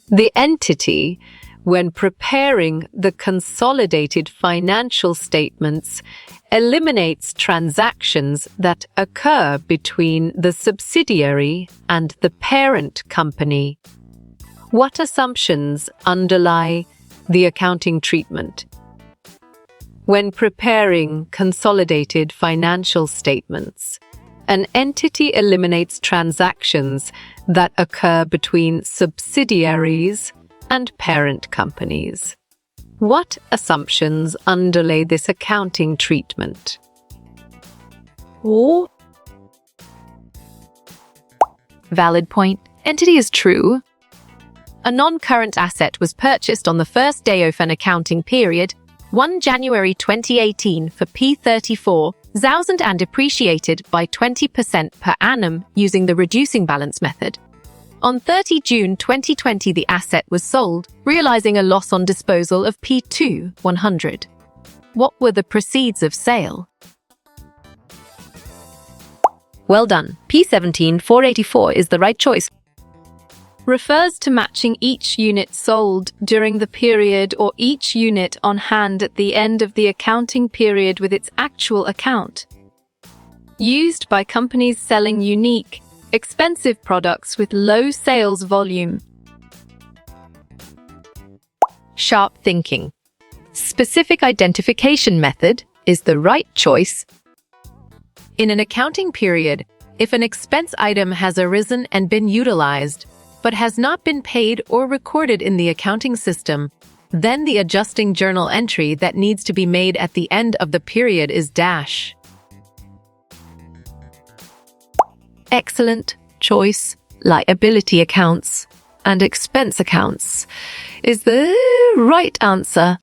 The entity, when preparing the consolidated financial statements, eliminates transactions that occur between the subsidiary and the parent company. What assumptions underlie the accounting treatment? When preparing consolidated financial statements, an entity eliminates transactions that occur between subsidiaries and parent companies. What assumptions underlay this accounting treatment? Oh. Valid point. Entity is true. A non-current asset was purchased on the first day of an accounting period, 1 January 2018 for P34,000 and depreciated by 20% per annum using the reducing balance method. On 30 June 2020, the asset was sold, realizing a loss on disposal of P2,100. What were the proceeds of sale? Well done. P17,484 is the right choice. Refers to matching each unit sold during the period or each unit on hand at the end of the accounting period with its actual account. Used by companies selling unique, expensive products with low sales volume. Sharp thinking. Specific identification method is the right choice. In an accounting period, if an expense item has arisen and been utilized, but has not been paid or recorded in the accounting system, then the adjusting journal entry that needs to be made at the end of the period is dash. Excellent choice. Liability accounts and expense accounts is the right answer.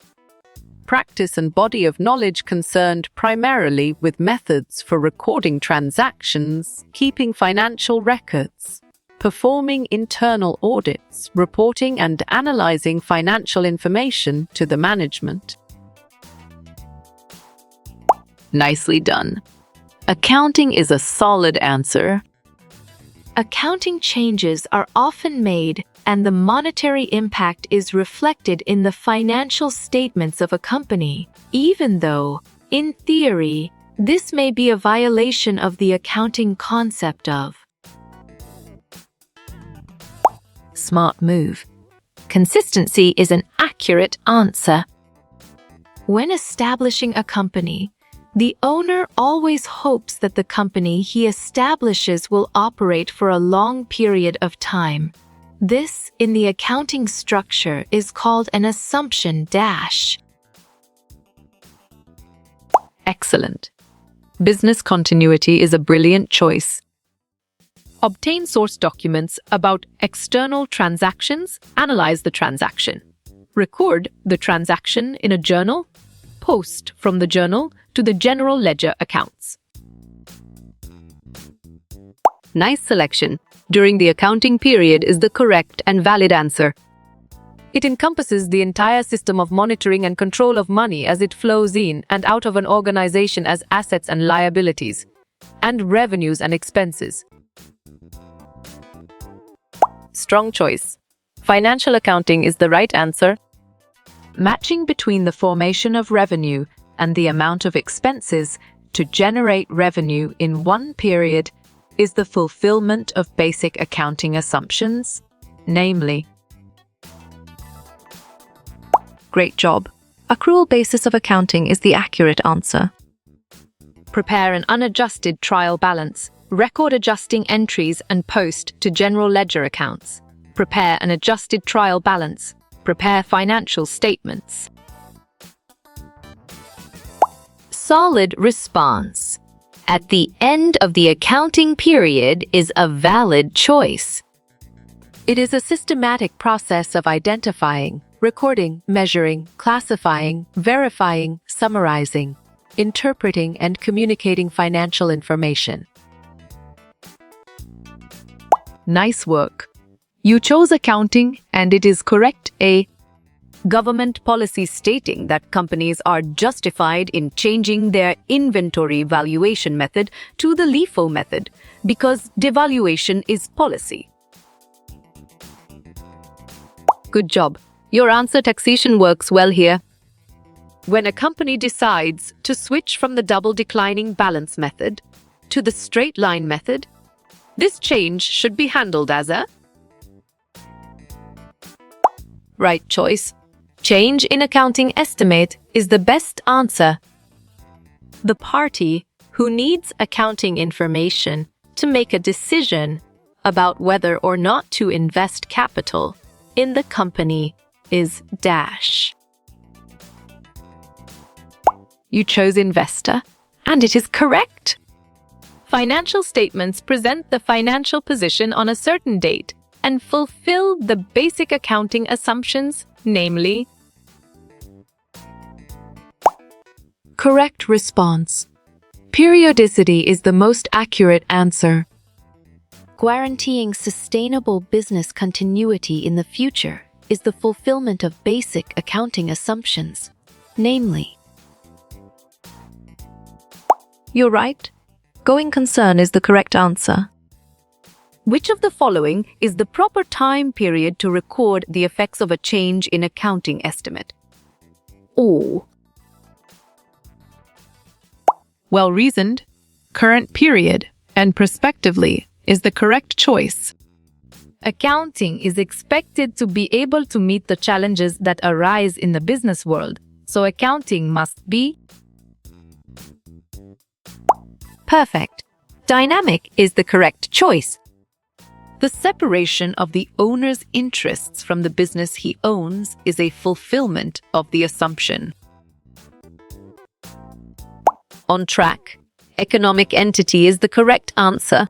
Practice and body of knowledge concerned primarily with methods for recording transactions, keeping financial records, performing internal audits, reporting and analyzing financial information to the management. Nicely done. Accounting is a solid answer. Accounting changes are often made, and the monetary impact is reflected in the financial statements of a company, even though, in theory, this may be a violation of the accounting concept of. Smart move. Consistency is an accurate answer. When establishing a company, the owner always hopes that the company he establishes will operate for a long period of time. This, in the accounting structure, is called an assumption dash. Excellent. Business continuity is a brilliant choice. Obtain source documents about external transactions, analyze the transaction. Record the transaction in a journal, post from the journal to the general ledger accounts. Nice selection. During the accounting period is the correct and valid answer. It encompasses the entire system of monitoring and control of money as it flows in and out of an organization as assets and liabilities, and revenues and expenses. Strong choice. Financial accounting is the right answer. Matching between the formation of revenue and the amount of expenses to generate revenue in one period is the fulfillment of basic accounting assumptions, namely. Great job. Accrual basis of accounting is the accurate answer. Prepare an unadjusted trial balance. Record adjusting entries and post to general ledger accounts. Prepare an adjusted trial balance. Prepare financial statements. Solid response. At the end of the accounting period is a valid choice. It is a systematic process of identifying, recording, measuring, classifying, verifying, summarizing, interpreting, and communicating financial information. Nice work. You chose accounting, and it is correct. A government policy stating that companies are justified in changing their inventory valuation method to the LIFO method because devaluation is policy. Good job. Your answer taxation works well here. When a company decides to switch from the double declining balance method to the straight line method, this change should be handled as a right choice. Change in accounting estimate is the best answer. The party who needs accounting information to make a decision about whether or not to invest capital in the company is dash. You chose investor, and it is correct. Financial statements present the financial position on a certain date and fulfill the basic accounting assumptions, namely. Correct response. Periodicity is the most accurate answer. Guaranteeing sustainable business continuity in the future is the fulfillment of basic accounting assumptions, namely. You're right. Going concern is the correct answer. Which of the following is the proper time period to record the effects of a change in accounting estimate? Or Well-reasoned, current period, and prospectively is the correct choice. accounting is expected to be able to meet the challenges that arise in the business world, so accounting must be Perfect. Dynamic is the correct choice. the separation of the owner's interests from the business he owns is a fulfillment of the assumption. On track. Economic entity is the correct answer.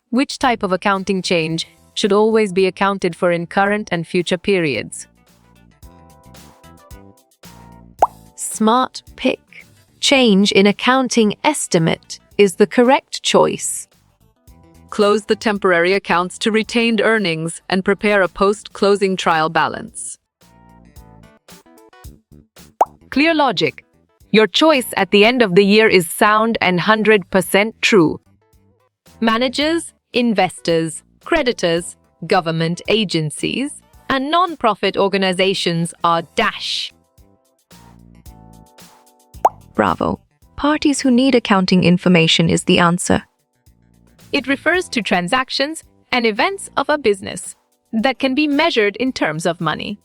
Which type of accounting change should always be accounted for in current and future periods? Smart pick. Change in accounting estimate is the correct choice. Close the temporary accounts to retained earnings and prepare a post-closing trial balance. Clear logic. Your choice at the end of the year is sound and 100% true. Managers, investors, creditors, government agencies, and non-profit organizations are dash. Bravo. Parties who need accounting information is the answer. It refers to transactions and events of a business that can be measured in terms of money.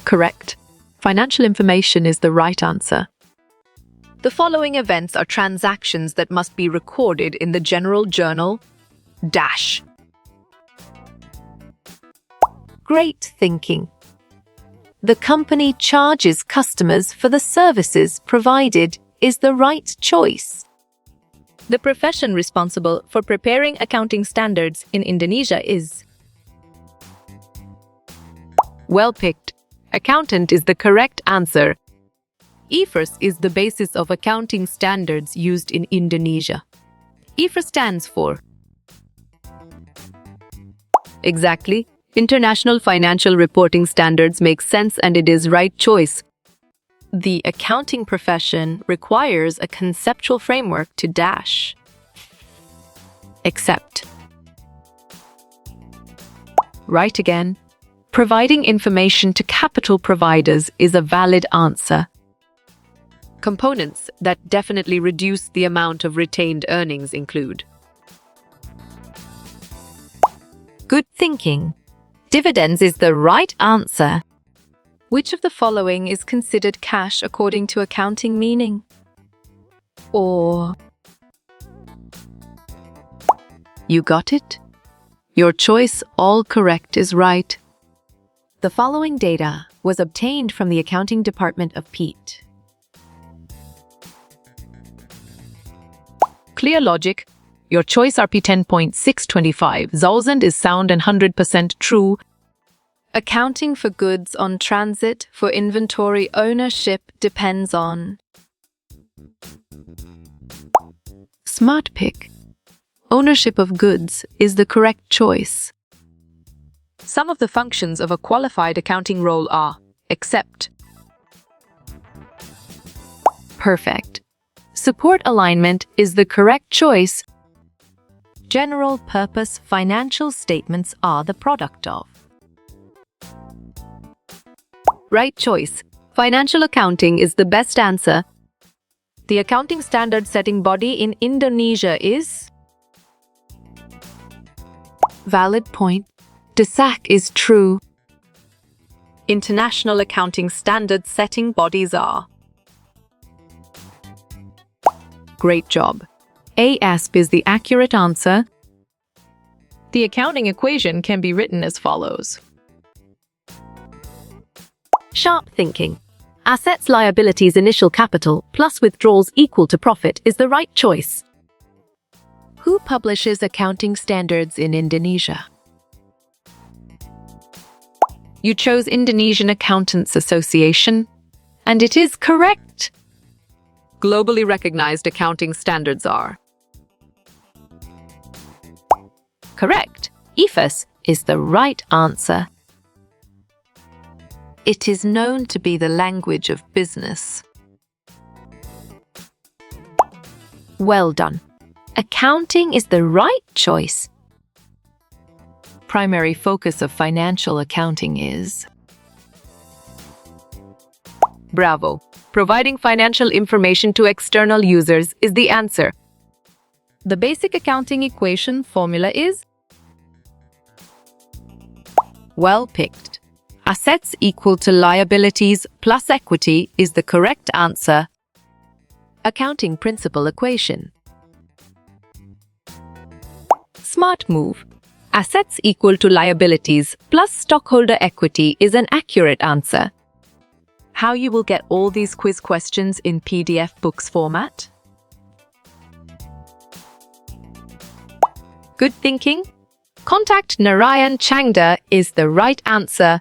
Correct. Financial information is the right answer. The following events are transactions that must be recorded in the General Journal. Dash. Great thinking. The company charges customers for the services provided is the right choice. The profession responsible for preparing accounting standards in Indonesia is well picked. Accountant is the correct answer. IFRS is the basis of accounting standards used in Indonesia. IFRS stands for exactly. International Financial Reporting Standards make sense and it is right choice. The accounting profession requires a conceptual framework to dash. Accept. Right again. Providing information to capital providers is a valid answer. Components that definitely reduce the amount of retained earnings include Good thinking. Dividends is the right answer. which of the following is considered cash according to accounting meaning? Or you got it? Your choice, all correct, is right. The following data was obtained from the accounting department of Pete. Clear logic. Your choice RP 10.625. Zolzend is sound and 100% true. Accounting for goods on transit for inventory ownership depends on Smart pick. Ownership of goods is the correct choice. Some of the functions of a qualified accounting role are accept. Perfect. Support alignment is the correct choice. general purpose financial statements are the product of. Right choice. Financial accounting is the best answer. The accounting standard setting body in Indonesia is. Valid point. DASAC is true. International accounting standard setting bodies are. Great job. ASP is the accurate answer. The accounting equation can be written as follows. Sharp thinking. Assets, liabilities, initial capital plus withdrawals equal to profit is the right choice. Who publishes accounting standards in Indonesia? You chose Indonesian Accountants Association, and it is correct. Globally recognized accounting standards are. Correct. IFRS is the right answer. It is known to be the language of business. Well done. Accounting is the right choice. Primary focus of financial accounting is. Bravo. Providing financial information to external users is the answer. The basic accounting equation formula is. Well picked. Assets equal to liabilities plus equity is the correct answer. Accounting principle equation. Smart move. Assets equal to liabilities plus stockholder equity is an accurate answer. How you will get all these quiz questions in PDF books format? Good thinking. Contact Narayan Changda is the right answer.